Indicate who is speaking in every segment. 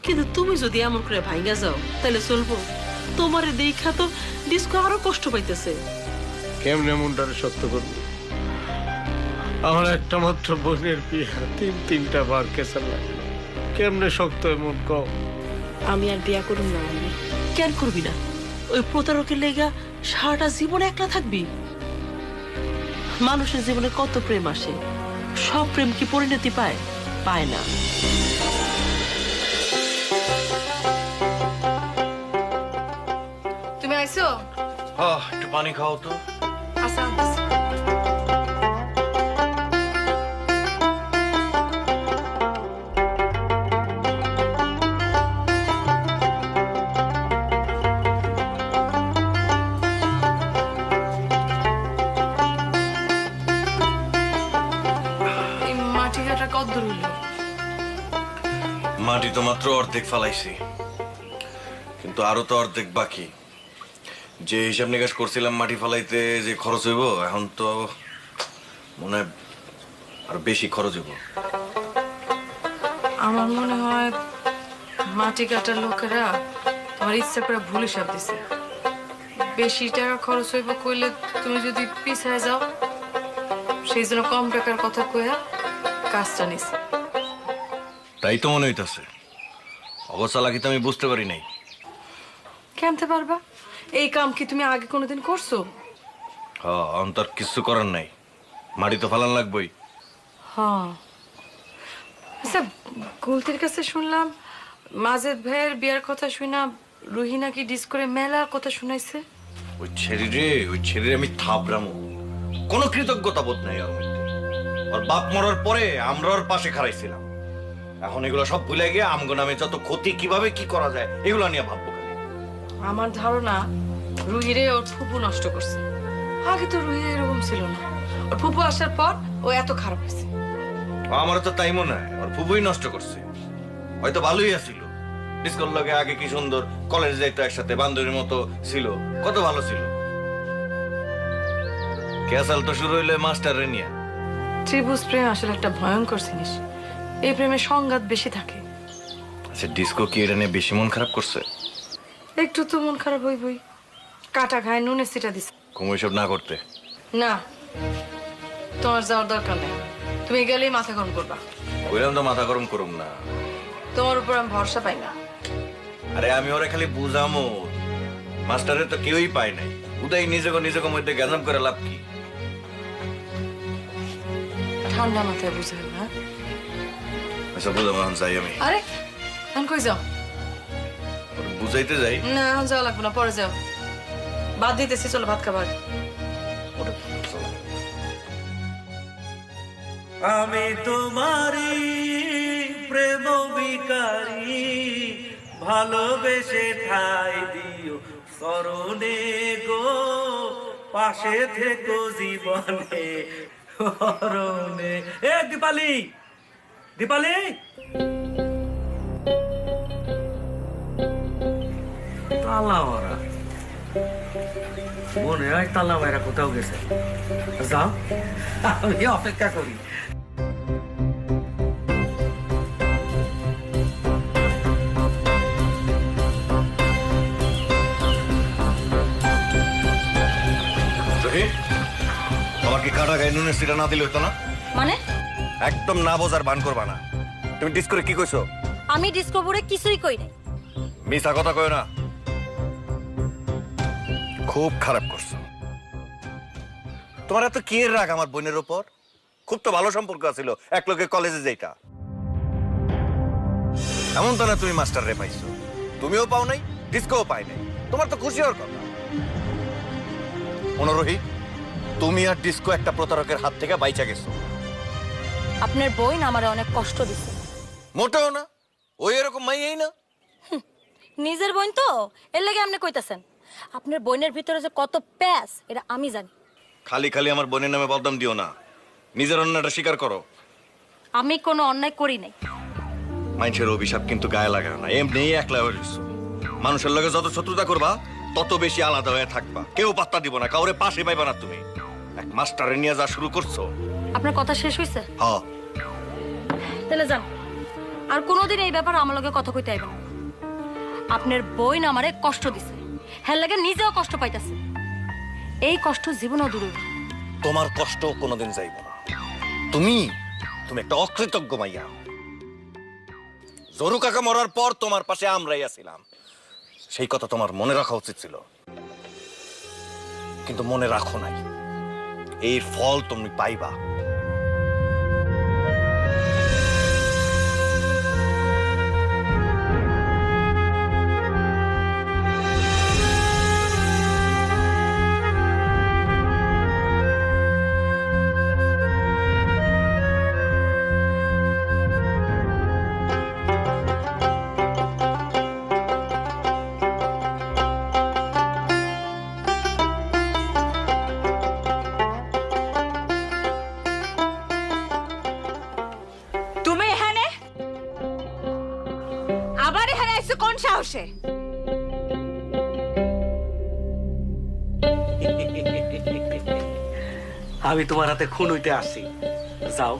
Speaker 1: কিন্তু তুমি যদি এমন করে ভাঙ্গা যাও তাহলে চলবো? তোমারে দেখা তো ডিস্কো আরো কষ্ট পাইতেছে।
Speaker 2: কেমনে মনটারে সত্য করবো? আমার একটা মাত্র বোনের বিয়ে, তিনটা বার কেসার লাগে, কেমনে শক্ত এমন কম।
Speaker 1: আমি আর বিয়া করুম না। আমি কেন করবি না? ওই প্রতারকের লেগা সারাটা জীবন একলা থাকবি? মানুষের জীবনে কত প্রেম আসে, সব প্রেম কি পরিণতি পায়? পায় না।
Speaker 3: তুমি আইছো?
Speaker 4: একটু পানি খাও তো।
Speaker 3: আচ্ছা আনতেছি। এই মাটি কাটা কত দূর হইলো?
Speaker 4: মাটি তো মাত্র অর্ধেক ফালাইছি, কিন্তু আরো তো অর্ধেক বাকি। যে হিসাব নিকাশ করছিলাম মাটি ফালাইতে যে খরচ হইব, এখন তো মনে হয় আর বেশি খরচ হইব।
Speaker 3: আমার মনে হয় মাটি কাটার লোকেরা তোমার ইচ্ছা করে ভুল হিসাব দিছে। বেশি টাকা খরচ হইব কইলে তুমি যদি পিছায় যাও, সেই জন্য কম টাকার কথা কইয়া কাজটা নিছে।
Speaker 4: তাই তো মনে হইতাছে। অবস্থা লাগি তো আমি বুঝতে পারি নাই।
Speaker 3: কেমতে পারবা? এই কাম কি তুমি আগে কোনোদিন করছো?
Speaker 4: অন্তর কিছু করার নাই, মাটি তো ফালান লাগবই।
Speaker 3: হ্যাঁ। আচ্ছা, গুলতির কাছে শুনলাম মাজেদ ভাইয়ের বিয়ার কথা শুনা রুহি নাকি ডিস করে মেলা কথা শুনাইছে।
Speaker 4: ওই ছেড়ে আমি থাবরামো, কোনো কৃতজ্ঞতা বোধ নাই ওর মধ্যে। ওর বাপ মরার পরে আমরা ওর পাশে খাড়াইছিলাম, এখন এগুলো সব ভুলে গিয়ে আমগো নামে যত ক্ষতি কিভাবে কি করা যায় এগুলো নিয়ে ভাববো।
Speaker 3: আমার ধারণা রুহিরে ওর ফুপু নষ্ট করছে। আগে তো রুহি এরকম ছিল না, ওর ফুপু আসার পর ও এত খারাপ হয়েছে।
Speaker 4: আমার তো তাই মনে হয়, ওর ফুপুই নষ্ট করছে। হয়তো ভালোই আছিল, ডিসকোর লগে আগে কি সুন্দর কলেজে যাইতো একসাথে, বান্ধবীর মতো ছিল, কত ভালো ছিল। ক্যাসাল তো শুরু হইলে মাস্টারে নিয়ে।
Speaker 3: ত্রিভুজ প্রেম আসলে একটা ভয়ঙ্কর জিনিস। এই প্রেমে সংঘাত বেশি থাকে।
Speaker 4: আচ্ছা, ডিসকো কি এটা নিয়ে বেশি মন খারাপ করছে?
Speaker 3: একটু তো মন খারাপ হইবই। কাটা খায় নুনে সিটা দিছে।
Speaker 4: কুমু সব না করতে।
Speaker 3: না, তোমার যাওয়ার দরকার নেই। তুমি গেলেই মাথা গরম করবা।
Speaker 4: কইলাম তো মাথা গরম করুম না।
Speaker 3: তোমার উপর আমি ভরসা পাই না।
Speaker 4: আরে আমি ওরা খালি বুঝামো, মাস্টারে তো কেউই পায় নাই। উদয় নিজেকে মধ্যে গ্যাজাম করে লাভ কি?
Speaker 3: ঠান্ডা মাথায় বুঝে না।
Speaker 4: আচ্ছা বুঝাম, এখন যাই আমি।
Speaker 3: আরে এখন কই যাও?
Speaker 4: বুঝাইতে যাই।
Speaker 3: না, এখন যাওয়া লাগবে না, পরে যাও। বাদ দিতেছি, চলো ভাত খাবার।
Speaker 5: আমি তোমারই প্রেম বিকারী, ভালোবেসে ঠাই দিও স্মরণে গো, পাশে থেকো জীবনে মরণে। এ দীপালি, দীপালি, তালা মারা মনে হয় তালা মারা কোথাও গেছে। যাও, আমি অপেক্ষা করি।
Speaker 4: তোমার কি কাটা গায়ে নুনের সিটা না দিলে হতো না?
Speaker 6: মানে
Speaker 4: একদম না বোঝার ভান করবা না। তুমি ডিসকোরে কি কইছো?
Speaker 6: আমি ডিসকভারে কিছুই কই নাই।
Speaker 4: মিছা কথা কইও না, খুব খারাপ করছো। তোমার এত কি এর রাগ আমার বোনের উপর? খুব তো ভালো সম্পর্ক ছিল, এক লোকে কলেজে যাইতা। এমন তো না তুমি মাস্টার রে পাইছো, তুমিও পাও নাই, ডিসকোও পাই নাই। তোমার তো খুশি হওয়ার কথা। অনুরোহী, তুমি আর ডিসকো একটা প্রতারকের হাত থেকে বাইচা গেছো।
Speaker 6: আপনার বোন আমারে অনেক কষ্ট দিছে।
Speaker 4: মোটেও না, ওই এরকম মাইয়াই না।
Speaker 6: নিজের বোন তো, এর লাগে আপনি কইতাছেন। আপনার বোনের ভিতরে যে কত প্যাস এটা আমি জানি।
Speaker 4: খালি খালি আমার বোনের নামে বদনাম দিও না, নিজের অন্যটা স্বীকার করো।
Speaker 6: আমি কোনো অন্যায় করি নাই।
Speaker 4: মানুষের অভিশাপ কিন্তু গায়ে লাগায় না, এমনি একলা হয়ে গেছো। মানুষের লগে যত শত্রুতা করবা তত বেশি আলাদা হয়ে থাকবা, কেউ পাত্তা দিব না, কাউরে পাশে পাইবা না। তুমি এক মাস্টারে নিয়ে যা শুরু করছো।
Speaker 6: আপনার কথা শেষ হইছে?
Speaker 4: হ্যাঁ,
Speaker 6: তাহলে যান, আর কোনোদিন এই ব্যাপারে আমার লগে কথা কইতে আইবেন না। আপনার বোন আমারে কষ্ট দিছে, হ্যাঁ লাগে নিজেও কষ্ট পাইতাছে। এই কষ্ট জীবনও দূর হইব।
Speaker 4: তোমার কষ্ট কোনোদিন যাইব না। তুমি তুমি একটা অকৃতজ্ঞ মাইয়া। জরু কাকা মরার পর তোমার পাশে আমরাই আছিলাম, সেই কথা তোমার মনে রাখা উচিত ছিল, কিন্তু মনে রাখো নাই। এর ফল তুমি পাইবা।
Speaker 7: তুমি এখানে আবার এখানে আইছো কোন সাহসে?
Speaker 5: আমি তোমার হাতে খুন হইতে আসি। যাও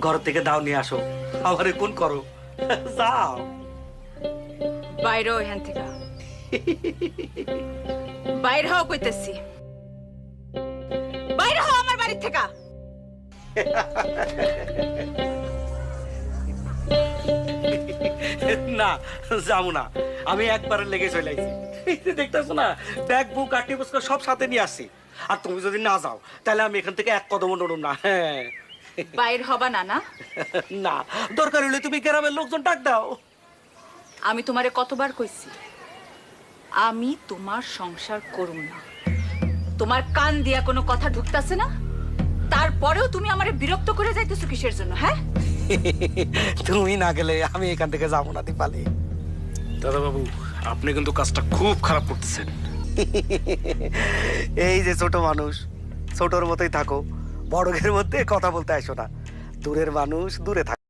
Speaker 5: ঘর থেকে দাও নিয়ে আসো, আমারে খুন করো। যাও।
Speaker 7: বাইরে এখান থেকে বাইরে হও কইতেছি, বাইরে হও আমার বাড়ি থেকে।
Speaker 5: না যাবো না, আমি একবারে লেগে চলে আইছি। দেখতেছো না, ব্যাগ বুক আটি বুস্কা সব সাথে নিয়ে আসছি। আর তুমি যদি না যাও তাহলে আমি এখান থেকে এক কদম নড়ুম না। হ্যাঁ
Speaker 7: বাইর হবা না? না
Speaker 5: না, দরকার হলে তুমি গ্রামের লোকজন ডাক দাও।
Speaker 7: আমি তোমারে কতবার কইছি আমি তোমার সংসার করুম না। তোমার কান দিয়া কোনো কথা ঢুকতাছে না, তারপরেও তুমি আমারে বিরক্ত করে যাইতেছো কিসের জন্য? হ্যাঁ
Speaker 5: তুমি না গেলে আমি এখান থেকে যাবো না দীপালি।
Speaker 8: দাদা বাবু, আপনি কিন্তু কাজটা খুব খারাপ করতেছেন।
Speaker 5: এই যে ছোট মানুষ, ছোটর মতোই থাকো, বড়দের মধ্যে কথা বলতে আসো না। দূরের মানুষ দূরে থাকো।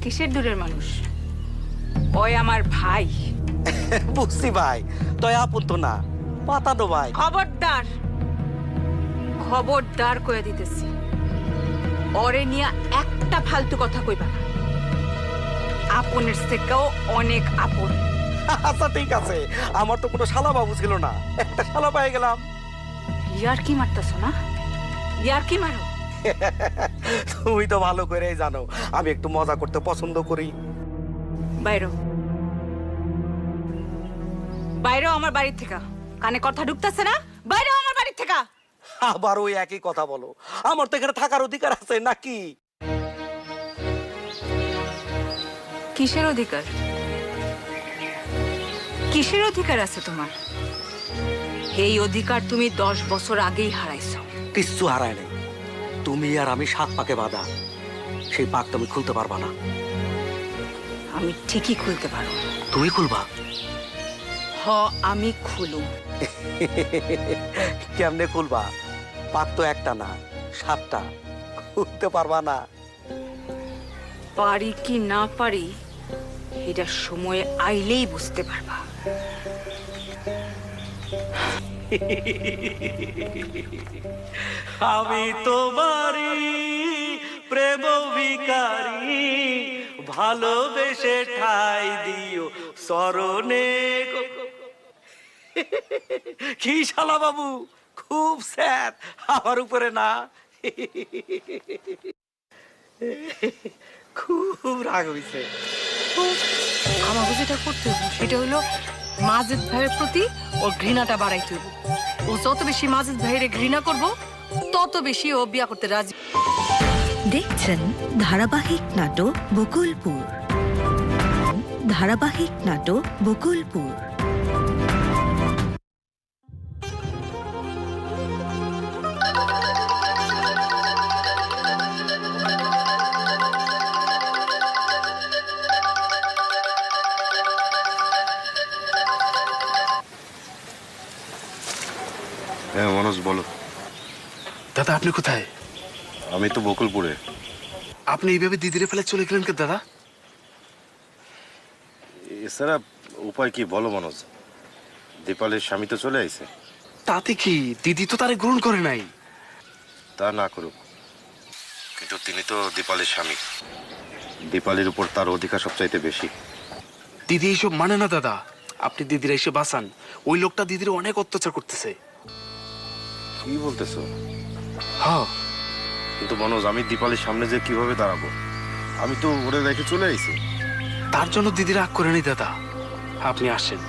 Speaker 7: কিসের দূরের মানুষ? ওই আমার ভাই।
Speaker 5: বুঝছি ভাই, তয় আপন তো না, পাতানো ভাই।
Speaker 7: খবরদার, খবরদার কয়ে দিতেছি, ওরে নিয়ে একটা ফালতু কথা কইবা না। আপনের থেকেও অনেক আপন।
Speaker 5: আচ্ছা ঠিক আছে, আমার তো কোনো শালা বাবু ছিল না, একটা শালা পেয়ে গেলাম।
Speaker 7: ইয়ার কি মারতেছ না? ইয়ার কি মারো?
Speaker 5: তুমি তো ভালো করেই জানো আমি একটু মজা করতে পছন্দ করি।
Speaker 7: বাইরো, বাইরো আমার বাড়ির থেকে। কানে কথা ঢুকতেছে না? বাইরো আমার বাড়ির থেকে।
Speaker 5: আবার ওই একই কথা বলো, আমার তো এখানে থাকার অধিকার আছে নাকি?
Speaker 7: কিসের অধিকার? কিসের অধিকার আছে তোমার? এই অধিকার তুমি 10 বছর আগেই হারাইছো।
Speaker 5: কিচ্ছু হারায় নাই, তুমি আর আমি 7 পাকে বাঁধা, সেই পাক তুমি খুলতে পারবা না।
Speaker 7: আমি ঠিকই খুলতে পারো।
Speaker 5: তুমি খুলবা?
Speaker 7: হ, আমি খুলুম।
Speaker 5: কেমনে খুলবা? পাক তো একটা না, 7টা, খুলতে পারবা না।
Speaker 7: পারি কি না পারি এটা সময় আইলেই বুঝতে পারবা।
Speaker 5: আমি তোমারই প্রেম ভিখারি, ভালোবেসে ঠাই দিও শরণে। কি শালা বাবু, খুব স্যাড আমার উপরে না? খুব রাগ হইছে।
Speaker 3: আমাকে যেটা করতে হইব সেটা হলো মাজেদ ভাইয়ের প্রতি ওর ঘৃণাটা বাড়াইতে হইব। ও যত বেশি মাজেদ ভাইয়ের ঘৃণা করব তত বেশি ও বিয়া করতে রাজি।
Speaker 9: দেখছেন ধারাবাহিক নাটক বকুলপুর। ধারাবাহিক নাটক বকুলপুর।
Speaker 10: হ্যাঁ মনোজ বলো।
Speaker 8: দাদা আপনি কোথায়?
Speaker 10: আমি তো বকুলপুরে।
Speaker 8: আপনি এইভাবে দিদিরে ফেলে চলে গেলেন কে দাদা?
Speaker 10: এছাড়া উপায় কি বলো মনোজ, দীপালের স্বামী তো চলে আইছে।
Speaker 8: তাতে কি, দিদি তো তারে গ্রহণ করে নাই।
Speaker 10: তা না করুক, কিন্তু তিনি তো দীপালির স্বামী। দীপালির উপর তার অধিকার সবচাইতে বেশি।
Speaker 8: দিদি এইসব মানে না দাদা, আপনি দিদিরা এসে বাঁচান। ওই লোকটা দিদির অনেক অত্যাচার করতেছে।
Speaker 10: কি বলতেছো?
Speaker 8: হ্যাঁ,
Speaker 10: কিন্তু মনোজ, আমি দীপালির সামনে যে কিভাবে দাঁড়াবো? আমি তো ওরে রেখে চলে আইছি।
Speaker 8: তার জন্য দিদি রাগ করে নি দাদা। আপনি আসেন।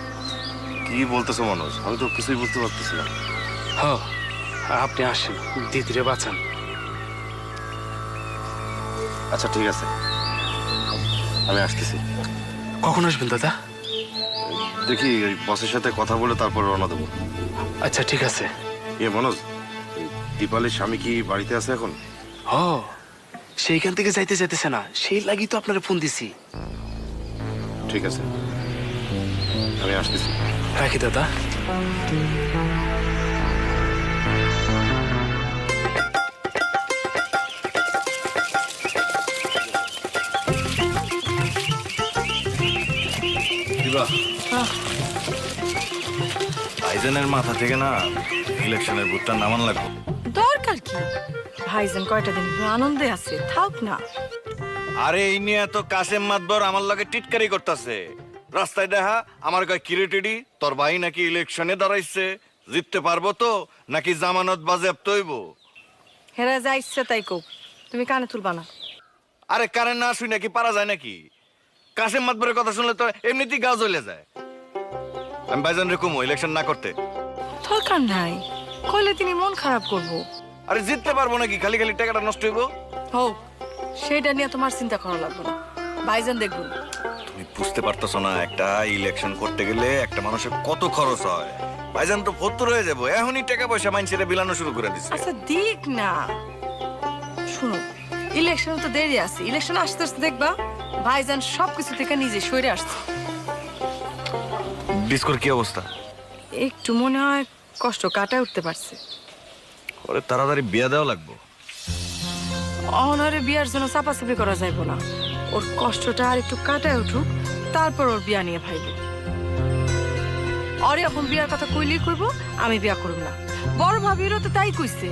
Speaker 10: কি বলতেছো মনোজ? আমি তো কিছুই বুঝতে পারতেছি না।
Speaker 8: হ্যাঁ, আপনি আসেন, দিদিরে বাঁচান।
Speaker 10: আচ্ছা ঠিক আছে, আমি আসতেছি।
Speaker 8: কখন আসবেন দাদা?
Speaker 10: দেখি ওই বসের সাথে কথা বলে তারপর রওনা দেবো।
Speaker 8: আচ্ছা ঠিক আছে।
Speaker 10: মনোজ, দীপালির স্বামী কি বাড়িতে আছে এখন?
Speaker 8: হ, সেইখান থেকে যাইতে চাইতেছে না, সেই লাগি তো আপনারা ফোন দিছি।
Speaker 10: ঠিক আছে, আমি আসতেছি।
Speaker 8: রাখি দাদা।
Speaker 4: ভাইজানের মাথা থেকে না ইলেকশনের ভোটটা নামান লাগবে।
Speaker 3: দরকার কি? ভাইজান কয়টা দিন আনন্দে আছে, থাক না।
Speaker 4: আরে এই নিয়ে তো কাসেম মাতবর আমার লগে টিটকারি করতেছে। রাস্তায় দেখা আমার কয় কিরেটিডি তোর ভাই নাকি ইলেকশনে দাঁড়াইছে, জিততে পারবো তো নাকি জামানত বাজেয়াপ্ত হইব।
Speaker 3: হেরা যা ইচ্ছে তাই কোক, তুমি কানে তুলবা না।
Speaker 4: আরে কারেন্ট না শুই নাকি পারা যায় নাকি? কাসেম মাতবরের কথা শুনলে তো এমনিতেই গা জ্বলে যায়। আমি ভাইজান রে কমো ইলেকশন না করতে।
Speaker 3: দরকার নাই, কইলে তিনি মন খারাপ করবো।
Speaker 4: আরে জিততে পারবো নাকি? খালি খালি টাকাটা নষ্ট হইব।
Speaker 3: হোক, সেটা নিয়ে তোমার চিন্তা করা লাগবে না, ভাইজান দেখবো।
Speaker 4: তুমি বুঝতে পারতেছো না, একটা ইলেকশন করতে গেলে একটা মানুষের কত খরচ হয়। ভাইজান তো ফতুর হয়ে যাবো, এখনই টাকা পয়সা মাইনছেরে বিলানো শুরু করে দিচ্ছে।
Speaker 3: আচ্ছা দিক না, শুনো, ইলেকশন তো দেরি আছে, ইলেকশন আসতে আসতে দেখবা ভাইজান সবকিছু থেকে নিজে সরে আসছে।
Speaker 4: ডিসকোর কি অবস্থা?
Speaker 3: একটু মনে হয় কষ্ট কাটায় উঠতে পারছে।
Speaker 4: ওরে তাড়াতাড়ি বিয়া দেওয়া লাগবো।
Speaker 3: অহনারে বিয়ার জন্য চাপাচাপি করা যাইব না, ওর কষ্টটা আর একটু কাটায় উঠুক, তারপর ওর বিয়া নিয়ে ভাইব। অরে এখন বিয়ার কথা কইলেই কইব আমি বিয়া করব না, বড় ভাবিরও তো তাই কইছে।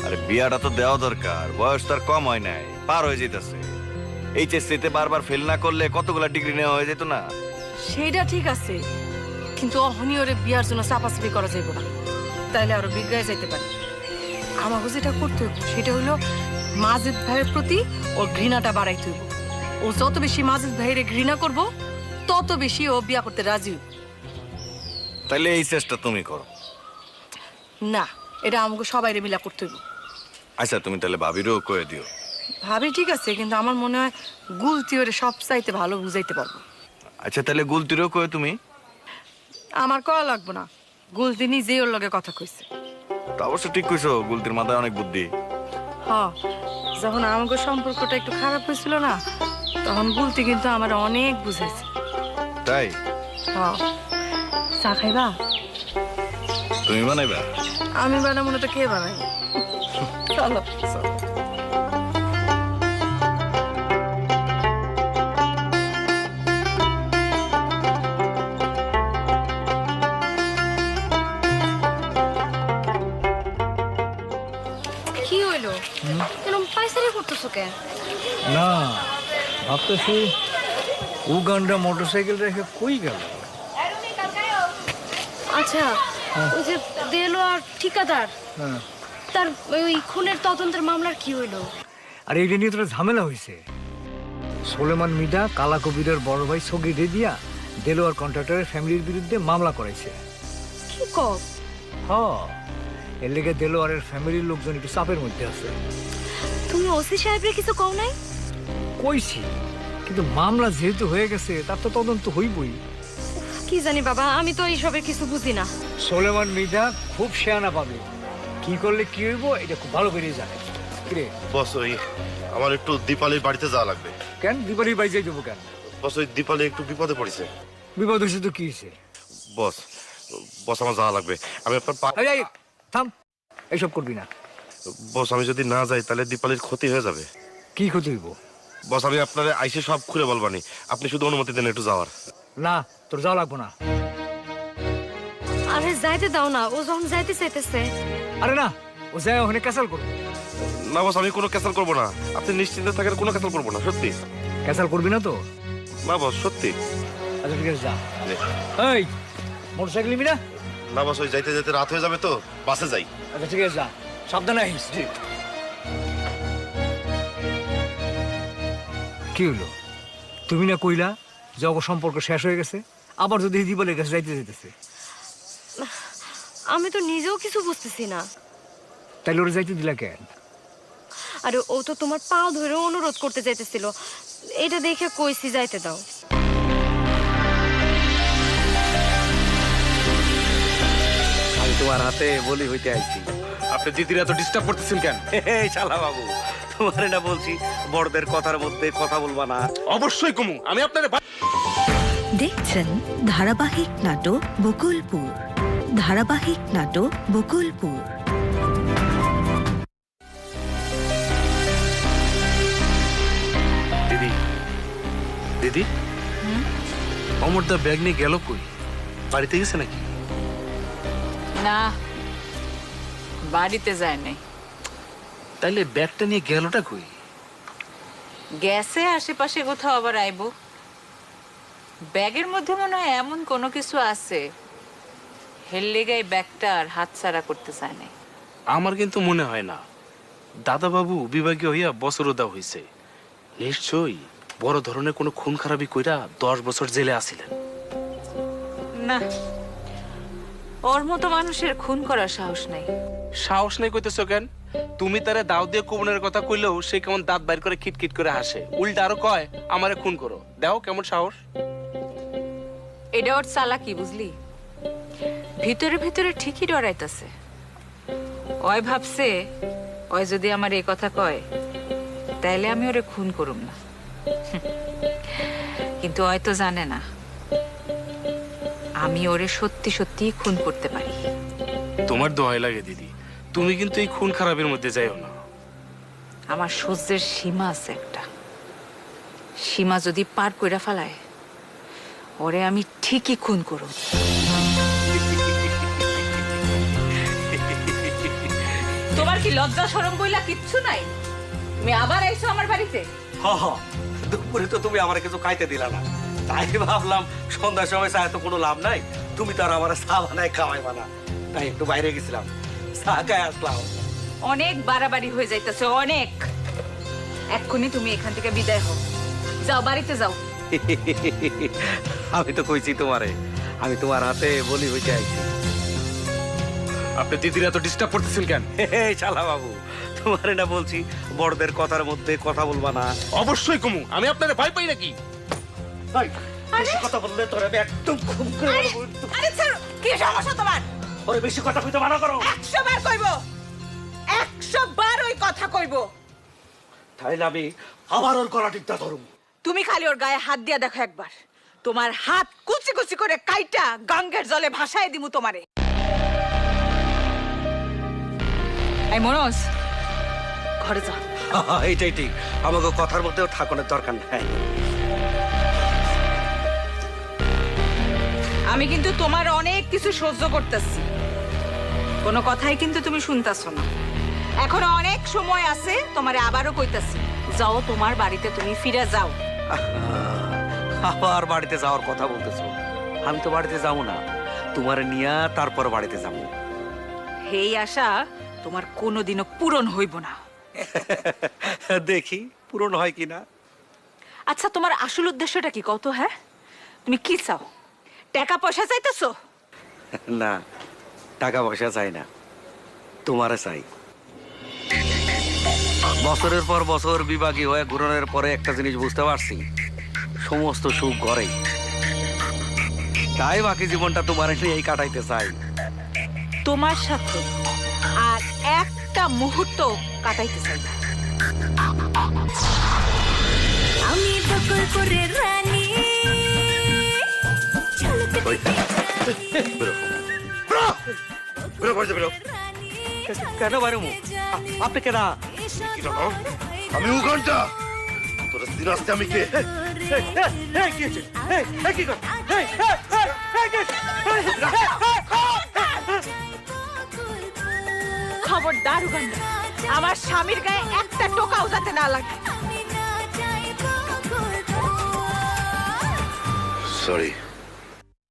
Speaker 4: আরে বিয়াটা তো দেওয়া দরকার, বয়স তার কম হয় নাই, পার হয়ে যেতেছে। এইচএসসিতে বারবার ফেল না করলে কতগুলা ডিগ্রি নেওয়া হয়ে যেত না?
Speaker 3: সেইটা ঠিক আছে, কিন্তু অহনি ওরে বিয়ার জন্য চাপাচাপি করা যাইব না, তাইলে আরো বিগড়ায় যাইতে পারে। আমাকে যেটা করতে হইব সেটা হইলো মাজেদ ভাইয়ের প্রতি ওর ঘৃণাটা বাড়াইতে হইব। ও যত বেশি মাজেদ ভাইয়ের ঘৃণা করব তত বেশি ও বিয়া করতে রাজি হইব।
Speaker 4: তাইলে এই চেষ্টা তুমি করো।
Speaker 3: না, এটা আমাকে সবাই মিলা করতে হইব।
Speaker 4: আচ্ছা তুমি তাহলে ভাবিরও কয়ে দিও।
Speaker 3: ভাবি ঠিক আছে, কিন্তু আমার মনে হয় গুলতি ওরে সব চাইতে ভালো বুঝাইতে পারবো।
Speaker 4: আচ্ছা তাহলে গুলতিরও কয়ে তুমি।
Speaker 3: আমার করা লাগবো না, গুলতি নিজেই ওর লগে কথা কইছে।
Speaker 4: তা অবশ্য ঠিক কইছো, গুলতির মাথায় অনেক বুদ্ধি।
Speaker 3: হ্যাঁ, যখন আমাকে সম্পর্কটা একটু খারাপ হয়েছিল না, তখন গুলতি কিন্তু আমার অনেক বুঝাইছে।
Speaker 4: তাই?
Speaker 3: হ্যাঁ, চা খাইবা?
Speaker 4: তুমি বানাইবা?
Speaker 3: আমি বানাবো না তো কে বানাই? চলো।
Speaker 6: কি হইলো? এরকম পাইসারি করতেছো কেন?
Speaker 11: না, ভাবতেছি উগান্ডা মোটরসাইকেল রেখে কই গেল।
Speaker 6: আচ্ছা, ওই যে দেলো আর ঠিকাদার, তার ওই খুনের তদন্তের মামলার কি হইলো?
Speaker 11: আর এইটা নিয়ে তোরা ঝামেলা হয়েছে। সোলেমান মিডা কালা কবিরের বড় ভাই সগি দিয়া দেলোয়ার কন্ট্রাক্টরের ফ্যামিলির বিরুদ্ধে মামলা করাইছে।
Speaker 6: কি কর?
Speaker 11: এর লেগে দেলোয়ারের ফ্যামিলির লোকজন একটু চাপের মধ্যে আছে।
Speaker 6: তুমি ওসি সাহেবরে কিছু কও নাই?
Speaker 11: কইছি, কিন্তু মামলা যেহেতু হয়ে গেছে তার তো তদন্ত হইবই।
Speaker 6: কি জানি বাবা, আমি তো এইসবের কিছু বুঝি না।
Speaker 11: সোলেমান মিডা খুব শেয়ানা পাবে, কি করলে কি হইব এটা খুব ভালো করে জানে। কিরে
Speaker 10: বস, ওই আমার একটু দীপালির বাড়িতে যাওয়া লাগবে।
Speaker 11: কেন দীপালির বাড়ি যাই যাবো কেন?
Speaker 10: বস, ওই দীপালি একটু বিপদে পড়েছে।
Speaker 11: বিপদ হয়েছে তো কি হয়েছে?
Speaker 10: বস, বস আমার যাওয়া লাগবে। আমি আপনার
Speaker 11: থাম, এইসব করবি না।
Speaker 10: বস, আমি যদি না যাই তাহলে দীপালির ক্ষতি হয়ে যাবে।
Speaker 11: কি ক্ষতি হইব?
Speaker 10: বস, আমি আপনার আইসে সব খুলে বলবানি, আপনি শুধু অনুমতি দেন একটু যাওয়ার।
Speaker 11: না, তোর যাওয়া লাগবো না।
Speaker 6: আরে যাইতে দাও না, ও যখন যাইতে চাইতেছে।
Speaker 11: আরে না, ও যায় ওখানে ক্যান্সেল করো।
Speaker 10: না বস, আমি কোনো ক্যান্সেল করবো না। আপনি নিশ্চিন্তে থাকেন, কোনো ক্যান্সেল করবো না, সত্যি।
Speaker 11: ক্যান্সেল করবি না তো?
Speaker 10: না বস, সত্যি।
Speaker 11: আচ্ছা ঠিক আছে, যা। এই মোটরসাইকেল নিবি না?
Speaker 10: না বস, ওই যাইতে যাইতে রাত হয়ে যাবে তো, বাসে যাই।
Speaker 11: আচ্ছা ঠিক আছে, যা, সাবধানে আইস। কি হলো? তুমি না কইলা যে অগ সম্পর্ক শেষ হয়ে গেছে, আবার যদি দীপালির কাছে যাইতে যেতেছে?
Speaker 6: আমি তো নিজেও কিছু বুঝতেছি না।
Speaker 11: তাইলে ওরা যাইতে দিলা কেন?
Speaker 6: আরে ও তো তোমার পা ধরে অনুরোধ করতে যাইতেছিল, এটা দেখে কইছি যাইতে দাও।
Speaker 5: আমি তোমার হাতে বলি হইতে আইছি।
Speaker 8: আপনি দিদির এত ডিস্টার্ব করতেছেন কেন?
Speaker 5: এই শালা বাবু, তোমার না বলছি বড়দের কথার মধ্যে কথা বলবা না।
Speaker 8: অবশ্যই কমু, আমি আপনার
Speaker 9: দেখছেন ধারাবাহিক নাটক বকুলপুর। ধারাবাহিক নাটক বকুলপুর।
Speaker 8: দিদি, দিদি, অমরদা ব্যাগ নিয়ে গেল কই? বাড়িতে গেছে নাকি?
Speaker 7: না, বাড়িতে যায় নাই।
Speaker 8: তাইলে ব্যাগটা নিয়ে গেলটা কই?
Speaker 7: গেছে আশেপাশে কোথাও, আবার আইবো। ব্যাগের মধ্যে মনে হয় এমন কোনো কিছু আছে, হেললে গায়ে ব্যাগটা আর হাতছাড়া করতে চায় নাই।
Speaker 8: আমার কিন্তু মনে হয় না। দাদাবাবু বিভাগীয় হইয়া বছরোদা হইছে, নিশ্চয়ই বড় ধরনের কোনো খুন খারাপি কইরা 10 বছর জেলে আসিলেন।
Speaker 7: না, ওর মতো মানুষের খুন করার সাহস নাই।
Speaker 8: সাহস নাই কইতেছো কেন? তুমি তারে দাও দিয়ে কুবনের কথা কইলেও সে কেমন দাঁত বাইর করে খিটখিট করে হাসে, উল্টা আরো কয় আমারে খুন করো। দাও কেমন সাহস।
Speaker 7: এটা ওর চালাকি, বুঝলি? ভিতরে ভিতরে ঠিকই ডরাইতাছে। ওই ভাবছে ওই যদি আমার এই কথা কয় তাইলে আমি ওরে খুন করুম না। কিন্তু ওই তো জানে না আমি ওরে সত্যি সত্যি খুন করতে পারি।
Speaker 8: তোমার দোহাই লাগে দিদি, তুমি কিন্তু এই খুন খারাপের মধ্যে যাইও না।
Speaker 7: আমার সহ্যের সীমা আছে একটা, সীমা যদি পার কইরা ফেলায় ওরে আমি ঠিকই খুন করব। তোমার কি লজ্জা শরম বইলা কিচ্ছু নাই? তুমি আবার আইছো আমার বাড়িতে?
Speaker 5: দুপুরে তো তুমি আমার কিছু খাইতে দিলা না, তাই ভাবলাম সন্ধ্যার সময় চা তো কোনো লাভ নাই, তুমি তো আর আমার চা বানায় খাওয়াইবা না, তাই একটু বাইরে গেছিলাম, চা খাই আসলাম।
Speaker 7: অনেক বাড়াবাড়ি হয়ে যাইতেছে, অনেক। এক্ষুনি তুমি এখান থেকে বিদায় হও, যাও বাড়িতে যাও।
Speaker 5: আমি তো কইছি তোমারে, আমি তোমার হাতে বলি হইতে আইছি।
Speaker 8: আপনি দিদির এত ডিস্টার্ব করতেছেন কেন?
Speaker 5: এই শালা বাবু, তোমারে না বলছি বড়দের কথার মধ্যে কথা বলবা না।
Speaker 8: অবশ্যই কমু, আমি আপনারে ভয় পাই নাকি?
Speaker 5: বেশি কথা বললে তোর আমি একদম খুব করে মারবো।
Speaker 7: আরে ছাড়ো, কি সমস্যা তোমার?
Speaker 5: ওরে বেশি কথা কইতে মানা করো।
Speaker 7: 100 বার কইবো, 100 বার ওই কথা কইবো।
Speaker 5: তাইলে আমি আবার ওর গলা টিপটা ধরুম।
Speaker 7: তুমি খালি ওর গায়ে হাত দিয়া দেখো একবার, তোমার হাত কুচি কুচি করে কাইটা গঙ্গের জলে ভাসায় দিমু তোমারে। এই মনোজ, ঘরে যা।
Speaker 5: এইটাই ঠিক, আমাকে কথার মধ্যেও ঠাকুরের দরকার নাই।
Speaker 7: আমি কিন্তু তোমার অনেক কিছু সহ্য করতেছি, কোনো কথাই কিন্তু তুমি শুনতাছো না। এখনো অনেক সময় আছে, তোমারে আবারও কইতাছি, যাও তোমার বাড়িতে তুমি ফিরে যাও।
Speaker 5: আবার বাড়িতে যাওয়ার কথা বলতেছো? আমি তো বাড়িতে যাবো না, তোমার নিয়া তারপর বাড়িতে যাবো।
Speaker 7: এই আশা তোমার কোনোদিনও পূরণ হইব না।
Speaker 5: দেখি পূরণ হয় কিনা।
Speaker 7: আচ্ছা, তোমার আসল উদ্দেশ্যটা কি কত? হ্যাঁ, তুমি কি চাও? টাকা পয়সা চাইতেছো?
Speaker 5: না, টাকা পয়সা চাই না, তোমারে চাই। বছরের পর বছর বিভাগী হয়ে ঘুরনের পরে একটা জিনিস বুঝতে পারছি, সমস্ত সুখ ঘরেই। তাই বাকি জীবনটা তোমার নিয়েই কাটাইতে চাই।
Speaker 7: তোমার সাথে আর একটা মুহূর্ত কাটাইতে চাই না।
Speaker 9: আমি বকুলপুরের রানী।
Speaker 5: কেন বাইরমু? আপনি কেনা?
Speaker 10: আমি উগান্ডা, তোর দিন আসতে আমি কে?
Speaker 7: খবরদার উগান্ডা, আমার স্বামীর গায়ে একটা টোকাও যাতে না লাগে।
Speaker 10: সরি